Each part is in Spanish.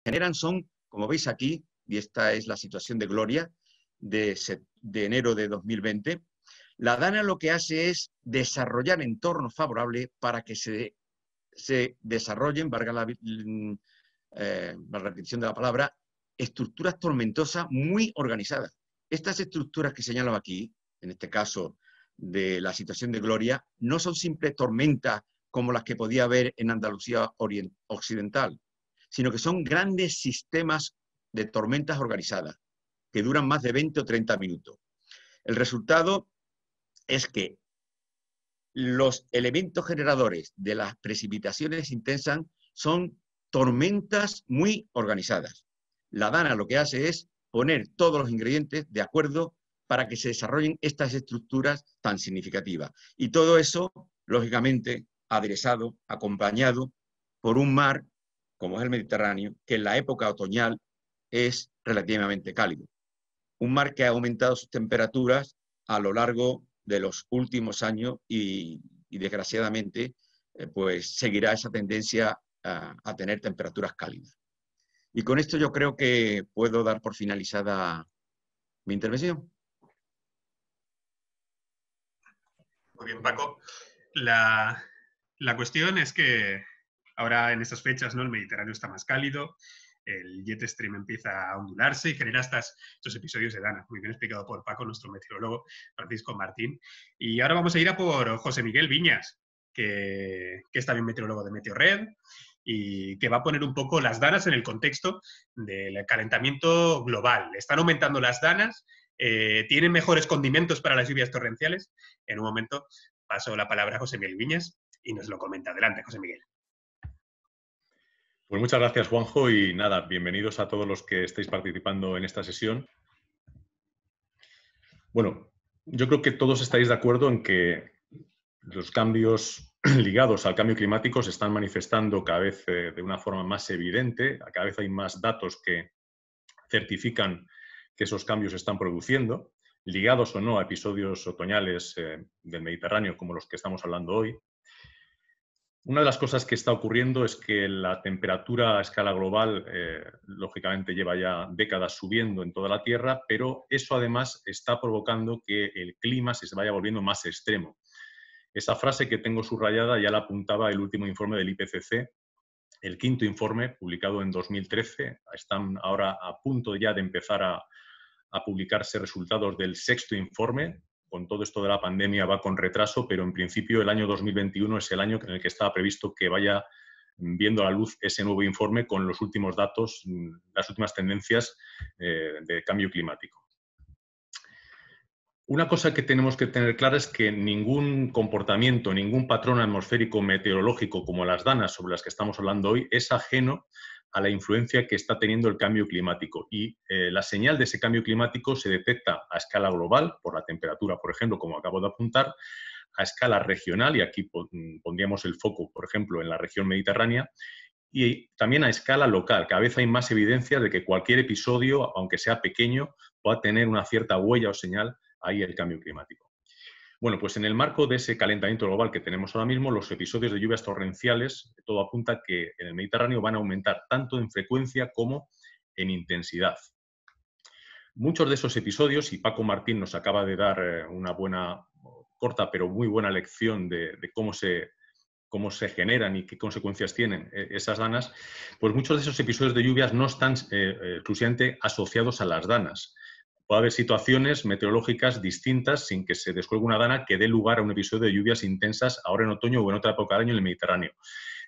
generan son, como veis aquí, y esta es la situación de Gloria de enero de 2020, la DANA lo que hace es desarrollar entornos favorables para que se desarrollen, valga la repetición de la palabra, estructuras tormentosas muy organizadas. Estas estructuras que señalo aquí, en este caso de la situación de Gloria, no son simples tormentas como las que podía haber en Andalucía occidental, sino que son grandes sistemas de tormentas organizadas, que duran más de 20 o 30 minutos. El resultado es que los elementos generadores de las precipitaciones intensas son tormentas muy organizadas. La DANA lo que hace es poner todos los ingredientes de acuerdo para que se desarrollen estas estructuras tan significativas. Y todo eso, lógicamente, aderezado, acompañado por un mar, como es el Mediterráneo, que en la época otoñal es relativamente cálido. Un mar que ha aumentado sus temperaturas a lo largo de los últimos años y desgraciadamente, pues seguirá esa tendencia a tener temperaturas cálidas. Y con esto yo creo que puedo dar por finalizada mi intervención. Muy bien, Paco. La cuestión es que ahora en estas fechas, ¿no?, el Mediterráneo está más cálido, el jet stream empieza a ondularse y genera estos episodios de DANA. Muy bien explicado por Paco, nuestro meteorólogo Francisco Martín. Y ahora vamos a ir a por José Miguel Viñas, que es también meteorólogo de Meteorred y que va a poner un poco las danas en el contexto del calentamiento global. ¿Están aumentando las danas? ¿Tienen mejores condimentos para las lluvias torrenciales? En un momento paso la palabra a José Miguel Viñas y nos lo comenta. Adelante, José Miguel. Pues muchas gracias, Juanjo, y nada, bienvenidos a todos los que estáis participando en esta sesión. Bueno, yo creo que todos estáis de acuerdo en que los cambios ligados al cambio climático se están manifestando cada vez de una forma más evidente, cada vez hay más datos que certifican que esos cambios se están produciendo, ligados o no a episodios otoñales del Mediterráneo como los que estamos hablando hoy. Una de las cosas que está ocurriendo es que la temperatura a escala global, lógicamente, lleva ya décadas subiendo en toda la Tierra, pero eso además está provocando que el clima se vaya volviendo más extremo. Esa frase que tengo subrayada ya la apuntaba el último informe del IPCC, el quinto informe, publicado en 2013. Están ahora a punto ya de empezar a publicarse resultados del sexto informe. Con todo esto de la pandemia va con retraso, pero en principio el año 2021 es el año en el que estaba previsto que vaya viendo a la luz ese nuevo informe con los últimos datos, las últimas tendencias de cambio climático. Una cosa que tenemos que tener clara es que ningún comportamiento, ningún patrón atmosférico meteorológico como las danas sobre las que estamos hablando hoy es ajeno a la influencia que está teniendo el cambio climático. Y la señal de ese cambio climático se detecta a escala global, por la temperatura, por ejemplo, como acabo de apuntar, a escala regional, y aquí pondríamos el foco, por ejemplo, en la región mediterránea, y también a escala local. Cada vez hay más evidencia de que cualquier episodio, aunque sea pequeño, pueda tener una cierta huella o señal ahí el cambio climático. Bueno, pues en el marco de ese calentamiento global que tenemos ahora mismo, los episodios de lluvias torrenciales, todo apunta que en el Mediterráneo van a aumentar tanto en frecuencia como en intensidad. Muchos de esos episodios, y Paco Martín nos acaba de dar una buena, corta pero muy buena lección de cómo se generan y qué consecuencias tienen esas danas, pues muchos de esos episodios de lluvias no están exclusivamente asociados a las danas. Puede haber situaciones meteorológicas distintas sin que se descuelgue una dana que dé lugar a un episodio de lluvias intensas ahora en otoño o en otra época del año en el Mediterráneo.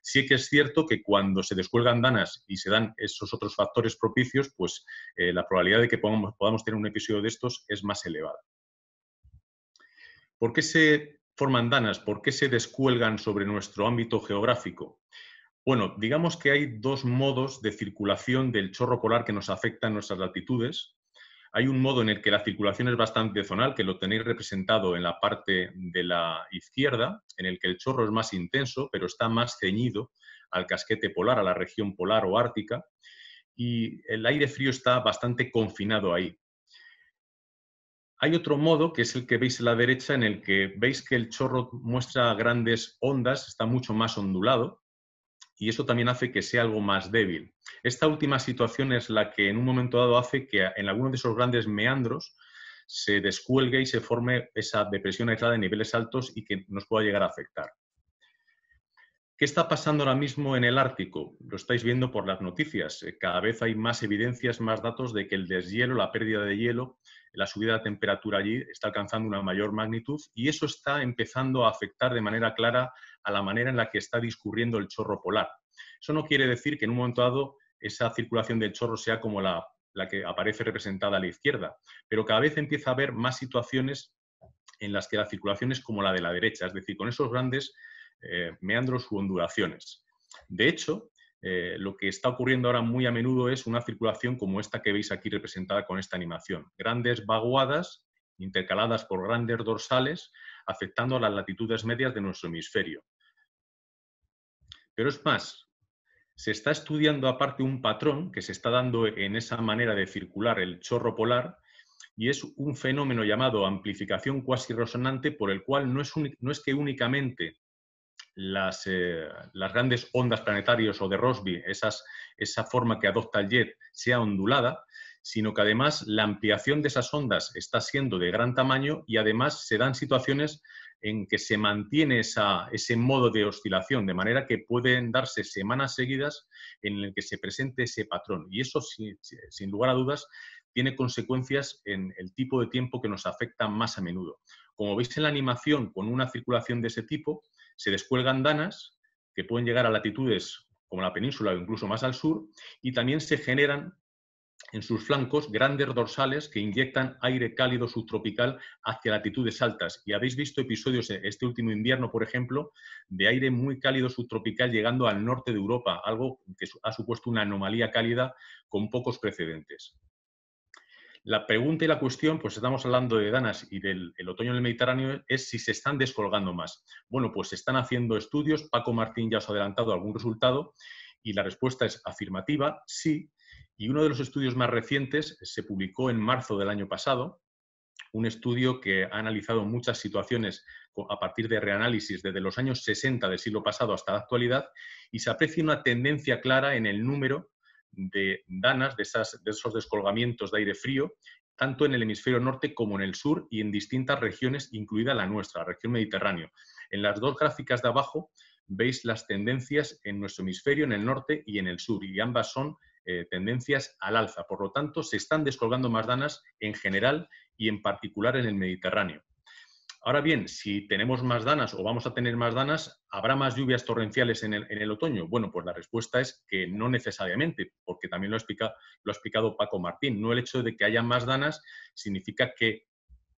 Sí que es cierto que cuando se descuelgan danas y se dan esos otros factores propicios, pues la probabilidad de que podamos tener un episodio de estos es más elevada. ¿Por qué se forman danas? ¿Por qué se descuelgan sobre nuestro ámbito geográfico? Bueno, digamos que hay dos modos de circulación del chorro polar que nos afectan en nuestras latitudes. Hay un modo en el que la circulación es bastante zonal, que lo tenéis representado en la parte de la izquierda, en el que el chorro es más intenso, pero está más ceñido al casquete polar, a la región polar o ártica, y el aire frío está bastante confinado ahí. Hay otro modo, que es el que veis a la derecha, en el que veis que el chorro muestra grandes ondas, está mucho más ondulado, y eso también hace que sea algo más débil. Esta última situación es la que en un momento dado hace que en algunos de esos grandes meandros se descuelgue y se forme esa depresión aislada en niveles altos y que nos pueda llegar a afectar. ¿Qué está pasando ahora mismo en el Ártico? Lo estáis viendo por las noticias. Cada vez hay más evidencias, más datos de que el deshielo, la pérdida de hielo, la subida de la temperatura allí está alcanzando una mayor magnitud y eso está empezando a afectar de manera clara a la manera en la que está discurriendo el chorro polar. Eso no quiere decir que en un momento dado esa circulación del chorro sea como la que aparece representada a la izquierda, pero cada vez empieza a haber más situaciones en las que la circulación es como la de la derecha, es decir, con esos grandes meandros u ondulaciones. De hecho, lo que está ocurriendo ahora muy a menudo es una circulación como esta que veis aquí representada con esta animación. Grandes vaguadas intercaladas por grandes dorsales afectando a las latitudes medias de nuestro hemisferio. Pero es más, se está estudiando aparte un patrón que se está dando en esa manera de circular el chorro polar y es un fenómeno llamado amplificación cuasi resonante por el cual no es que únicamente las grandes ondas planetarias o de Rossby, esa forma que adopta el jet, sea ondulada, sino que además la ampliación de esas ondas está siendo de gran tamaño y además se dan situaciones en que se mantiene ese modo de oscilación, de manera que pueden darse semanas seguidas en el que se presente ese patrón. Y eso, sin lugar a dudas, tiene consecuencias en el tipo de tiempo que nos afecta más a menudo. Como veis en la animación, con una circulación de ese tipo, se descuelgan danas que pueden llegar a latitudes como la península o incluso más al sur y también se generan en sus flancos grandes dorsales que inyectan aire cálido subtropical hacia latitudes altas. Y habéis visto episodios este último invierno, por ejemplo, de aire muy cálido subtropical llegando al norte de Europa, algo que ha supuesto una anomalía cálida con pocos precedentes. La pregunta y la cuestión, pues estamos hablando de danas y del otoño en el Mediterráneo, es si se están descolgando más. Bueno, pues se están haciendo estudios, Paco Martín ya os ha adelantado algún resultado y la respuesta es afirmativa, sí. Y uno de los estudios más recientes se publicó en marzo del año pasado, un estudio que ha analizado muchas situaciones a partir de reanálisis desde los años 60 del siglo pasado hasta la actualidad y se aprecia una tendencia clara en el número de danas, de esos descolgamientos de aire frío, tanto en el hemisferio norte como en el sur y en distintas regiones, incluida la nuestra, la región mediterránea. En las dos gráficas de abajo veis las tendencias en nuestro hemisferio, en el norte y en el sur, y ambas son tendencias al alza. Por lo tanto, se están descolgando más danas en general y en particular en el Mediterráneo. Ahora bien, si tenemos más danas o vamos a tener más danas, ¿habrá más lluvias torrenciales en el otoño? Bueno, pues la respuesta es que no necesariamente, porque también lo ha explicado Paco Martín. No el hecho de que haya más danas significa que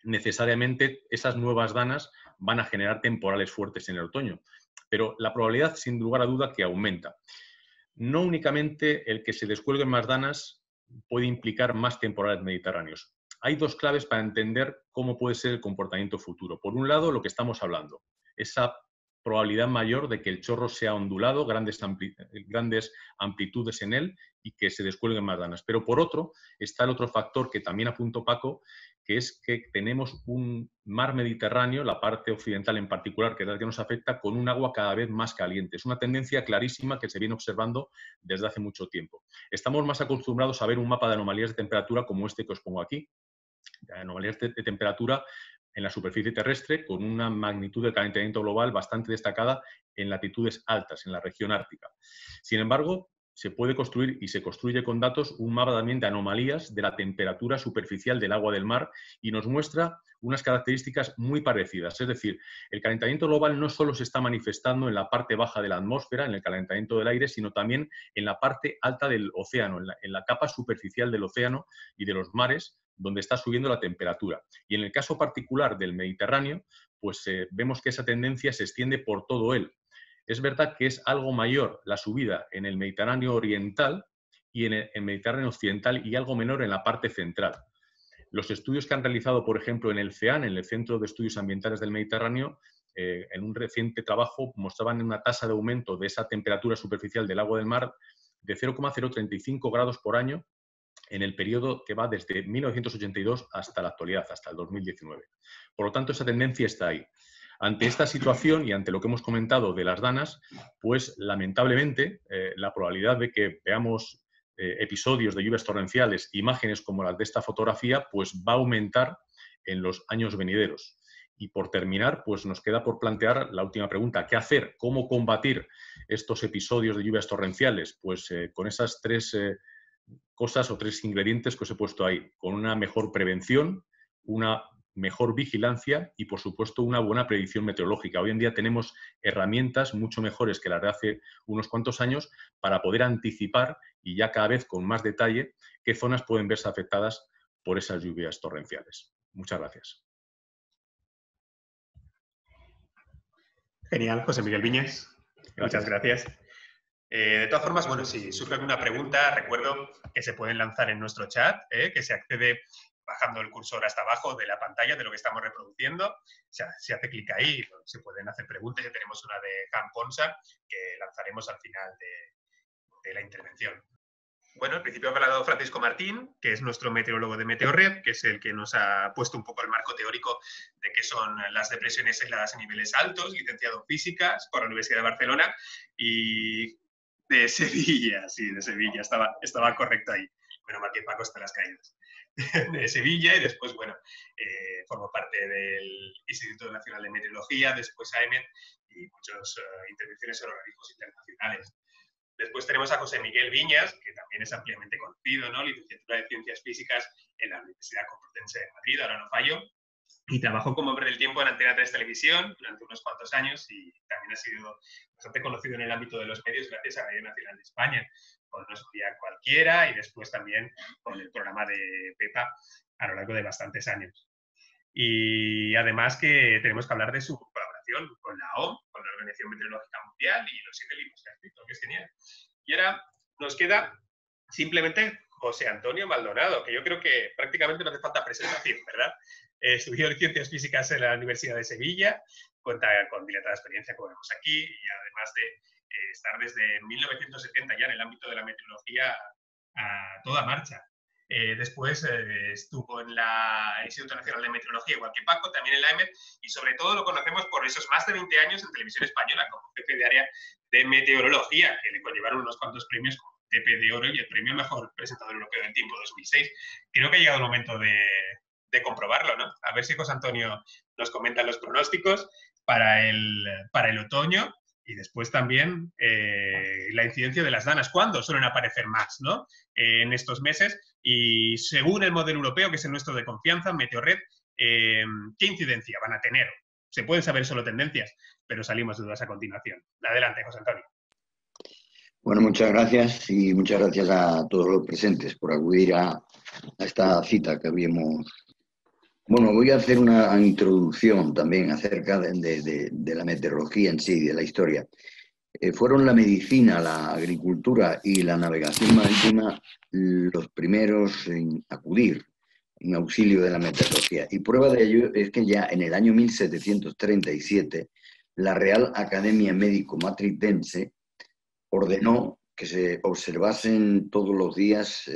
necesariamente esas nuevas danas van a generar temporales fuertes en el otoño. Pero la probabilidad, sin lugar a duda, que aumenta. No únicamente el que se descuelguen más danas puede implicar más temporales mediterráneos. Hay dos claves para entender cómo puede ser el comportamiento futuro. Por un lado, lo que estamos hablando, esa probabilidad mayor de que el chorro sea ondulado, grandes amplitudes en él y que se descuelguen más danas. Pero por otro, está el otro factor que también apuntó Paco, que es que tenemos un mar Mediterráneo, la parte occidental en particular, que es la que nos afecta, con un agua cada vez más caliente. Es una tendencia clarísima que se viene observando desde hace mucho tiempo. Estamos más acostumbrados a ver un mapa de anomalías de temperatura como este que os pongo aquí, anomalías de temperatura en la superficie terrestre con una magnitud de calentamiento global bastante destacada en latitudes altas, en la región ártica. Sin embargo, se puede construir y se construye con datos un mapa también de anomalías de la temperatura superficial del agua del mar y nos muestra unas características muy parecidas. Es decir, el calentamiento global no solo se está manifestando en la parte baja de la atmósfera, en el calentamiento del aire, sino también en la parte alta del océano, en la capa superficial del océano y de los mares, donde está subiendo la temperatura. Y en el caso particular del Mediterráneo, pues vemos que esa tendencia se extiende por todo él. Es verdad que es algo mayor la subida en el Mediterráneo oriental y en el Mediterráneo occidental y algo menor en la parte central. Los estudios que han realizado, por ejemplo, en el CEAN, en el Centro de Estudios Ambientales del Mediterráneo, en un reciente trabajo mostraban una tasa de aumento de esa temperatura superficial del agua del mar de 0,035 grados por año en el periodo que va desde 1982 hasta la actualidad, hasta el 2019. Por lo tanto, esa tendencia está ahí. Ante esta situación y ante lo que hemos comentado de las danas, pues lamentablemente la probabilidad de que veamos episodios de lluvias torrenciales, imágenes como las de esta fotografía, pues va a aumentar en los años venideros. Y por terminar, pues nos queda por plantear la última pregunta. ¿Qué hacer? ¿Cómo combatir estos episodios de lluvias torrenciales? Pues con esas tres cosas o tres ingredientes que os he puesto ahí. Con una mejor prevención, una mejor vigilancia y, por supuesto, una buena predicción meteorológica. Hoy en día tenemos herramientas mucho mejores que las de hace unos cuantos años para poder anticipar y ya cada vez con más detalle qué zonas pueden verse afectadas por esas lluvias torrenciales. Muchas gracias. Genial, José Miguel Viñes. Muchas gracias. De todas formas, bueno, si surge alguna pregunta, recuerdo que se pueden lanzar en nuestro chat, que se accede bajando el cursor hasta abajo de la pantalla de lo que estamos reproduciendo. O sea, se hace clic ahí, se pueden hacer preguntas. Ya tenemos una de Han Ponsa que lanzaremos al final de la intervención. Bueno, al principio ha hablado Francisco Martín, que es nuestro meteorólogo de Meteorred, que es el que nos ha puesto un poco el marco teórico de qué son las depresiones aisladas a niveles altos, licenciado en físicas por la Universidad de Barcelona y de Sevilla, sí, de Sevilla, estaba correcto ahí. Menos mal que Paco está en las caídas. De Sevilla y después, bueno, formó parte del Instituto Nacional de Meteorología, después AEMET y muchas intervenciones en organismos internacionales. Después tenemos a José Miguel Viñas, que también es ampliamente conocido, ¿no? Licenciatura de Ciencias Físicas en la Universidad Complutense de Madrid, ahora no fallo, y trabajó como hombre del tiempo en Antena 3 Televisión durante unos cuantos años y también ha sido bastante conocido en el ámbito de los medios gracias a Radio Nacional de España, con No es un día cualquiera y después también con el programa de Pepa a lo largo de bastantes años. Y además que tenemos que hablar de su colaboración con la OMS, con la Organización Meteorológica Mundial y los 7 libros que ha escrito, que es genial. Y ahora nos queda simplemente José Antonio Maldonado, que yo creo que prácticamente no hace falta presentación, ¿verdad? Estudió Ciencias Físicas en la Universidad de Sevilla, cuenta con dilatada experiencia, como vemos aquí, y además de estar desde 1970 ya en el ámbito de la meteorología a toda marcha. Después estuvo en el Instituto Nacional de Meteorología, igual que Paco, también en la AEMET, y sobre todo lo conocemos por esos más de 20 años en televisión española como jefe de área de meteorología, que le conllevaron unos cuantos premios como TP de Oro y el premio Mejor Presentador Europeo del Tiempo 2006. Creo que ha llegado el momento de comprobarlo, ¿no? A ver si José Antonio nos comenta los pronósticos para el otoño y después también la incidencia de las danas. ¿Cuándo suelen aparecer más, ¿no? En estos meses. Y según el modelo europeo, que es el nuestro de confianza, Meteorred, ¿qué incidencia van a tener? Se pueden saber solo tendencias, pero salimos de dudas a continuación. Adelante, José Antonio. Bueno, muchas gracias y muchas gracias a todos los presentes por acudir a esta cita que habíamos. Bueno, voy a hacer una introducción también acerca de la meteorología en sí, de la historia. Fueron la medicina, la agricultura y la navegación marítima los primeros en acudir en auxilio de la meteorología. Y prueba de ello es que ya en el año 1737 la Real Academia Médico Matritense ordenó que se observasen todos los días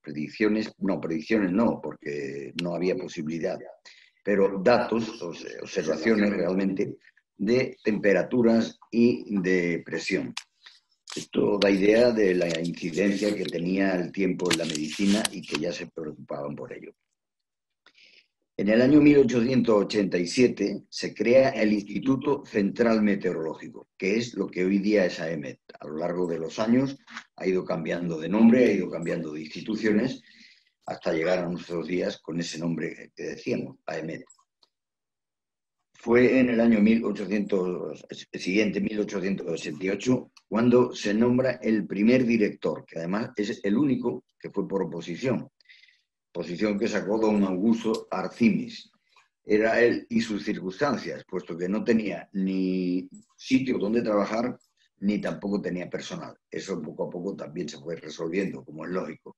predicciones no, porque no había posibilidad, pero datos, observaciones realmente de temperaturas y de presión. Esto da idea de la incidencia que tenía el tiempo en la medicina y que ya se preocupaban por ello. En el año 1887 se crea el Instituto Central Meteorológico, que es lo que hoy día es AEMET. A lo largo de los años ha ido cambiando de nombre, ha ido cambiando de instituciones, hasta llegar a nuestros días con ese nombre que decíamos, AEMET. Fue en el año 1888, cuando se nombra el primer director, que además es el único que fue por oposición que sacó don Augusto Arcimis. Era él y sus circunstancias, puesto que no tenía ni sitio donde trabajar, ni tampoco tenía personal. Eso poco a poco también se fue resolviendo, como es lógico.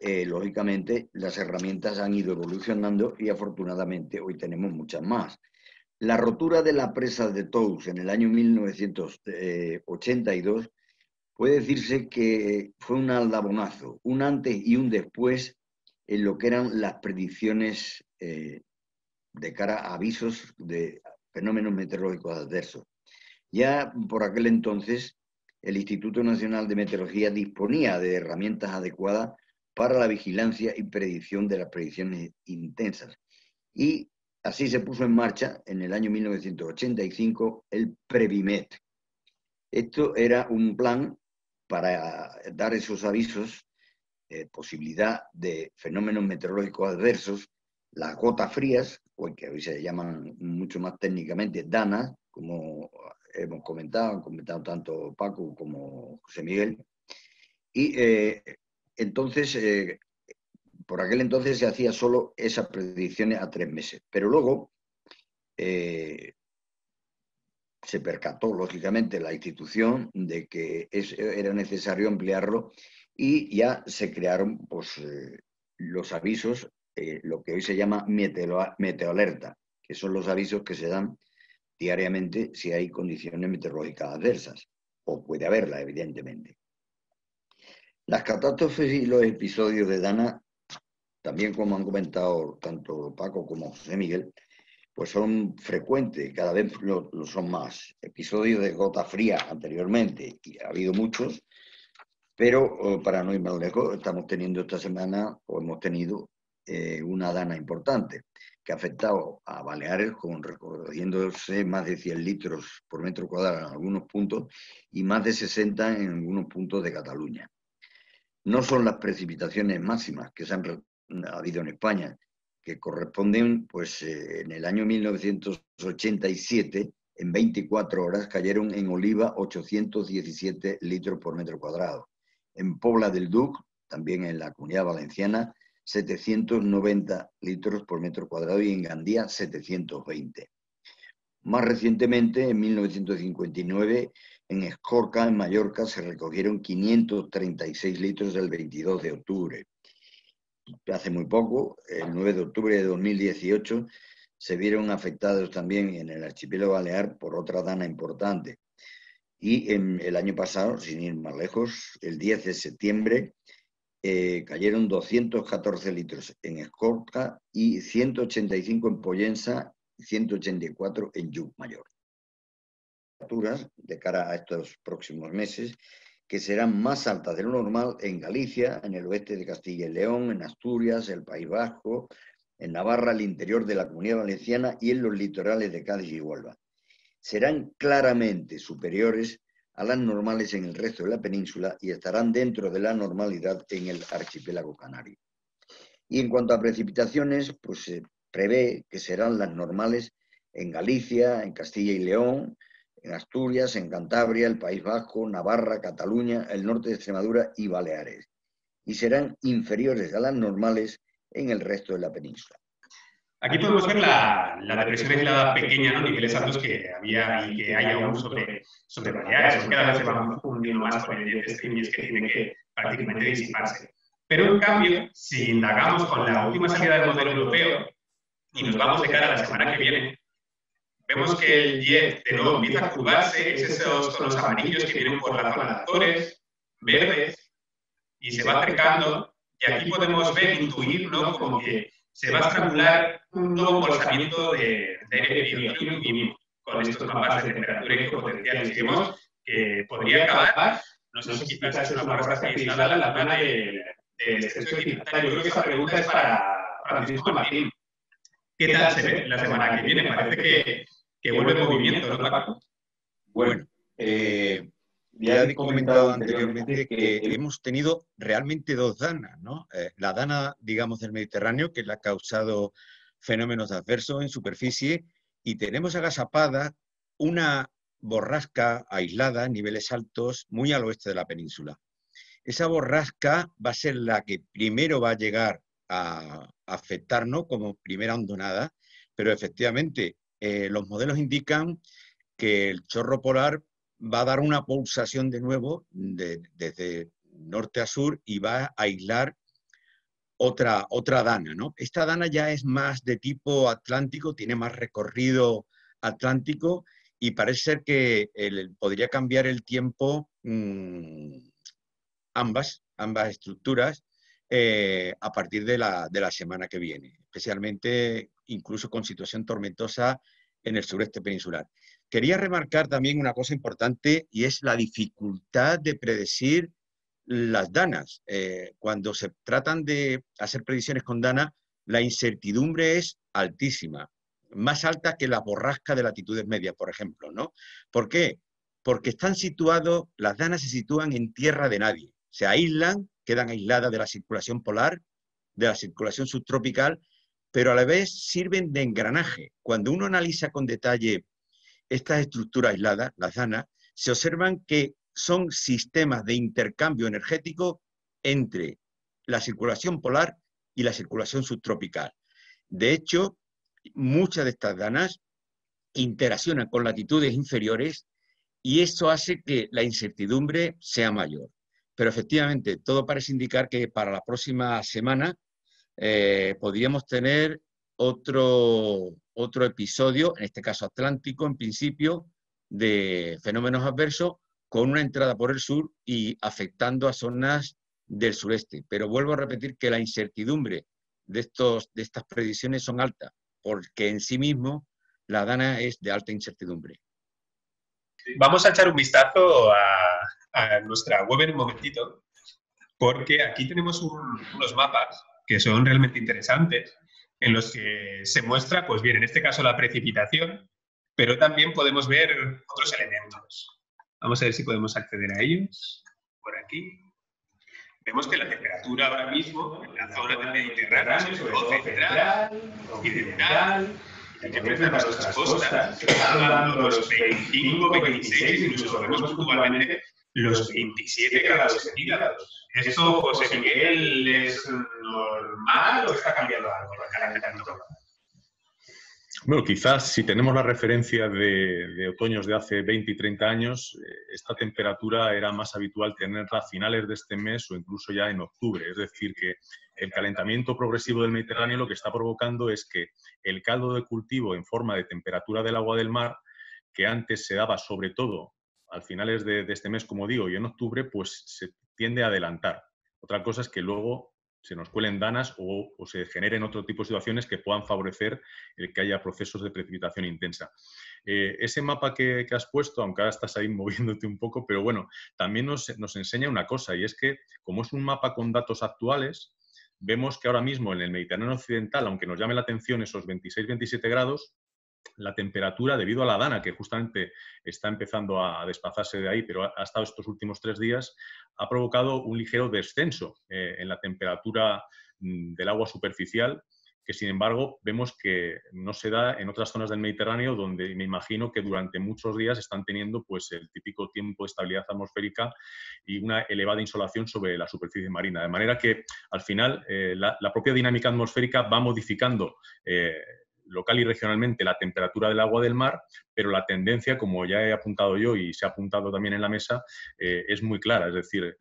Lógicamente, las herramientas han ido evolucionando y afortunadamente hoy tenemos muchas más. La rotura de la presa de Tous en el año 1982 puede decirse que fue un aldabonazo, un antes y un después en lo que eran las predicciones de cara a avisos de fenómenos meteorológicos adversos. Ya por aquel entonces, el Instituto Nacional de Meteorología disponía de herramientas adecuadas para la vigilancia y predicción de las predicciones intensas. Y así se puso en marcha en el año 1985 el Previmet. Esto era un plan para dar esos avisos, posibilidad de fenómenos meteorológicos adversos, las gotas frías, o que hoy se llaman mucho más técnicamente danas, como han comentado tanto Paco como José Miguel. Y entonces, por aquel entonces se hacía solo esas predicciones a 3 meses. Pero luego se percató, lógicamente, la institución de que era necesario ampliarlo y ya se crearon pues, los avisos, lo que hoy se llama meteoalerta, que son los avisos que se dan diariamente si hay condiciones meteorológicas adversas, o puede haberla, evidentemente. Las catástrofes y los episodios de Dana, también como han comentado tanto Paco como José Miguel, pues son frecuentes, cada vez lo son más. Episodios de gota fría anteriormente, y ha habido muchos, pero para no ir más lejos, estamos teniendo esta semana, o hemos tenido, una dana importante, que ha afectado a Baleares, recorriéndose más de 100 litros por metro cuadrado en algunos puntos, y más de 60 en algunos puntos de Cataluña. No son las precipitaciones máximas que se han habido en España, que corresponden, pues en el año 1987, en 24 horas, cayeron en Oliva 817 litros por metro cuadrado. En Pobla del Duc, también en la Comunidad Valenciana, 790 litros por metro cuadrado y en Gandía 720. Más recientemente, en 1959, en Escorca, en Mallorca, se recogieron 536 litros el 22 de octubre. Hace muy poco, el 9 de octubre de 2018, se vieron afectados también en el archipiélago balear por otra dana importante. Y en el año pasado, sin ir más lejos, el 10 de septiembre, cayeron 214 litros en Escorca y 185 en Pollensa, 184 en Llucmayor. Temperaturas de cara a estos próximos meses que serán más altas de lo normal en Galicia, en el oeste de Castilla y León, en Asturias, el País Vasco, en Navarra, el interior de la Comunidad Valenciana y en los litorales de Cádiz y Huelva. Serán claramente superiores a las normales en el resto de la península y estarán dentro de la normalidad en el archipiélago canario. Y en cuanto a precipitaciones, pues se prevé que serán las normales en Galicia, en Castilla y León, en Asturias, en Cantabria, el País Vasco, Navarra, Cataluña, el norte de Extremadura y Baleares. Y serán inferiores a las normales en el resto de la península. Aquí podemos ver la depresión aislada pequeña, ¿no? Niveles altos que había y que hay aún sobre Baleares, porque cada vez se van fundiendo más con el jet stream y es que tiene que prácticamente disiparse. Pero en cambio, si indagamos con la última salida del modelo europeo y nos vamos de cara a la semana que viene, vemos que el jet de nuevo empieza a curvarse, es esos tonos amarillos que vienen por la zona de Azores, verdes, y se va acercando, y aquí podemos ver, intuir, ¿no? Como que se va a estrangular un nuevo embolsamiento de aire frío. Aquí lo intuimos con estos mapas de temperatura y potenciales que vemos que podría acabar, no sé si quizás es una borrasca aislada en la zona del estrecho de Gibraltar. Yo creo que esa pregunta es para Francisco Martín. ¿Qué tal se ve la semana que viene? Parece que vuelve el movimiento, ¿no, Paco? Bueno, ya he comentado anteriormente que hemos tenido realmente dos danas, ¿no? La dana, digamos, del Mediterráneo, que le ha causado fenómenos adversos en superficie, y tenemos agazapada una borrasca aislada a niveles altos muy al oeste de la península. Esa borrasca va a ser la que primero va a llegar a afectarnos como primera hondonada, pero efectivamente los modelos indican que el chorro polar va a dar una pulsación de nuevo desde norte a sur y va a aislar otra dana, ¿no? Esta dana ya es más de tipo atlántico, tiene más recorrido atlántico y parece ser que podría cambiar el tiempo ambas estructuras a partir de la semana que viene, especialmente incluso con situación tormentosa en el sureste peninsular. Quería remarcar también una cosa importante y es la dificultad de predecir las danas. Cuando se tratan de hacer predicciones con danas, la incertidumbre es altísima, más alta que la borrasca de latitudes medias, por ejemplo, ¿no? ¿Por qué? Porque están situados, las danas se sitúan en tierra de nadie, se aíslan, quedan aisladas de la circulación polar, de la circulación subtropical, pero a la vez sirven de engranaje. Cuando uno analiza con detalle estas estructuras aisladas, las danas, se observan que son sistemas de intercambio energético entre la circulación polar y la circulación subtropical. De hecho, muchas de estas danas interaccionan con latitudes inferiores y eso hace que la incertidumbre sea mayor. Pero efectivamente, todo parece indicar que para la próxima semana podríamos tener otro episodio, en este caso atlántico, en principio, de fenómenos adversos con una entrada por el sur y afectando a zonas del sureste. Pero vuelvo a repetir que la incertidumbre de estas predicciones son altas, porque en sí mismo la dana es de alta incertidumbre. Vamos a echar un vistazo a nuestra web en un momentito, porque aquí tenemos unos mapas que son realmente interesantes, en los que se muestra, pues bien, en este caso la precipitación, pero también podemos ver otros elementos. Vamos a ver si podemos acceder a ellos. Por aquí. Vemos que la temperatura ahora mismo en la zona del Mediterráneo, sobre todo central, occidental, y que empiezan nuestras costas, están dando los 25, 26, incluso vemos puntualmente los 27 grados centígrados. ¿Esto, José Miguel, es normal o está cambiando algo el calentamiento? Bueno, quizás si tenemos la referencia de otoños de hace 20 y 30 años, esta temperatura era más habitual tenerla a finales de este mes o incluso ya en octubre. Es decir, que el calentamiento progresivo del Mediterráneo lo que está provocando es que el caldo de cultivo en forma de temperatura del agua del mar, que antes se daba sobre todo a finales de este mes, como digo, y en octubre, pues se tiende a adelantar. Otra cosa es que luego se nos cuelen danas o se generen otro tipo de situaciones que puedan favorecer el que haya procesos de precipitación intensa. Ese mapa que has puesto, aunque ahora estás ahí moviéndote un poco, pero bueno, también nos enseña una cosa, y es que como es un mapa con datos actuales, vemos que ahora mismo en el Mediterráneo occidental, aunque nos llame la atención esos 26-27 grados, la temperatura, debido a la dana, que justamente está empezando a desplazarse de ahí, pero ha estado estos últimos 3 días, ha provocado un ligero descenso en la temperatura del agua superficial, que sin embargo vemos que no se da en otras zonas del Mediterráneo, donde me imagino que durante muchos días están teniendo pues, el típico tiempo de estabilidad atmosférica y una elevada insolación sobre la superficie marina. De manera que al final la propia dinámica atmosférica va modificando local y regionalmente la temperatura del agua del mar, pero la tendencia, como ya he apuntado yo y se ha apuntado también en la mesa, es muy clara. Es decir,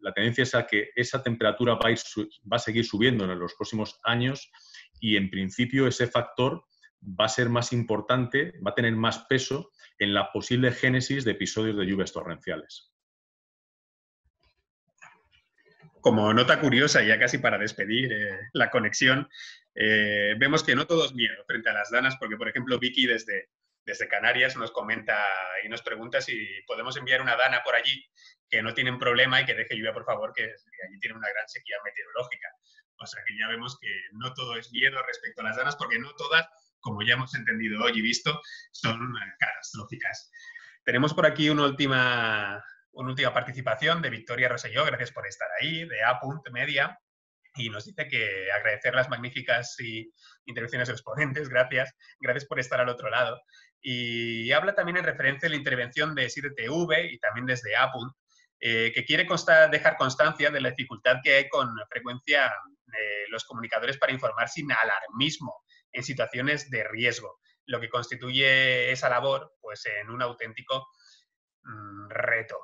la tendencia es a que esa temperatura va a seguir subiendo en los próximos años y, en principio, ese factor va a ser más importante, va a tener más peso en la posible génesis de episodios de lluvias torrenciales. Como nota curiosa, ya casi para despedir la conexión, vemos que no todo es miedo frente a las danas, porque, por ejemplo, Vicky desde Canarias nos comenta y nos pregunta si podemos enviar una dana por allí, que no tienen problema y que deje lluvia, por favor, que allí tiene una gran sequía meteorológica. O sea que ya vemos que no todo es miedo respecto a las danas, porque no todas, como ya hemos entendido hoy y visto, son catastróficas. Tenemos por aquí una última participación de Victoria Rosselló, gracias por estar ahí, de A.Media, y nos dice que agradecer las magníficas intervenciones de los ponentes, gracias por estar al otro lado. Y habla también en referencia a la intervención de 7TV y también desde A. Que quiere dejar constancia de la dificultad que hay con frecuencia los comunicadores para informar sin alarmismo en situaciones de riesgo, lo que constituye esa labor pues en un auténtico reto.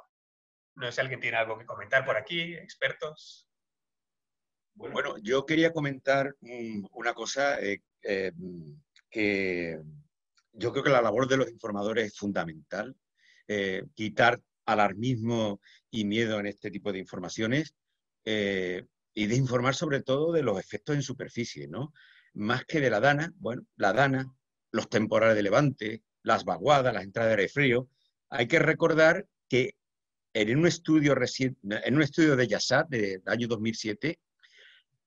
No sé si alguien tiene algo que comentar por aquí, expertos. Bueno, yo quería comentar una cosa que yo creo que la labor de los informadores es fundamental, quitar alarmismo y miedo en este tipo de informaciones y de informar sobre todo de los efectos en superficie, ¿no? Más que de la dana, bueno, la dana los temporales de levante, las vaguadas, las entradas de aire frío. Hay que recordar que en un estudio de YASAT del año 2007,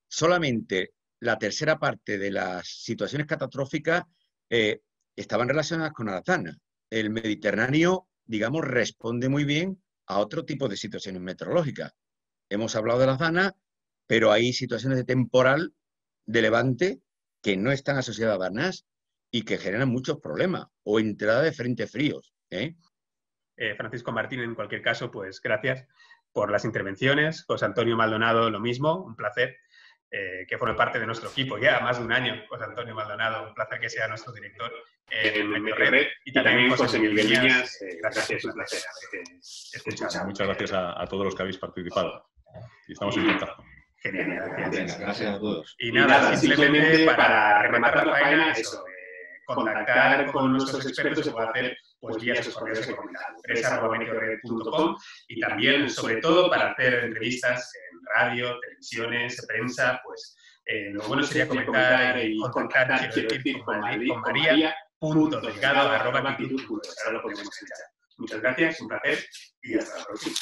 solamente la tercera parte de las situaciones catastróficas estaban relacionadas con las danas. El Mediterráneo, digamos, responde muy bien a otro tipo de situaciones meteorológicas. Hemos hablado de las danas, pero hay situaciones de temporal, de levante, que no están asociadas a danas y que generan muchos problemas, o entrada de frentes fríos. Francisco Martín, en cualquier caso, pues gracias por las intervenciones. José Antonio Maldonado, lo mismo, un placer que forme parte de nuestro equipo ya más de un año. José Antonio Maldonado, un placer que sea nuestro director en Meteorred. Y también José Miguel Viñas, gracias, un placer. Muchas gracias a todos los que habéis participado. Y estamos en contacto. Genial, gracias. Gracias a todos. Y nada, simplemente para rematar la faena, eso, contactar con nuestros expertos se puede hacer pues vía esos correos que he comentado, empresa@meteorred.com, y también, sobre todo, para hacer entrevistas en radio, televisiones, prensa, pues lo bueno sería comentar y contactar, quiero decir, con María.delgado@actitud.es. Ahora lo podemos escuchar. Muchas gracias, un placer y hasta la próxima.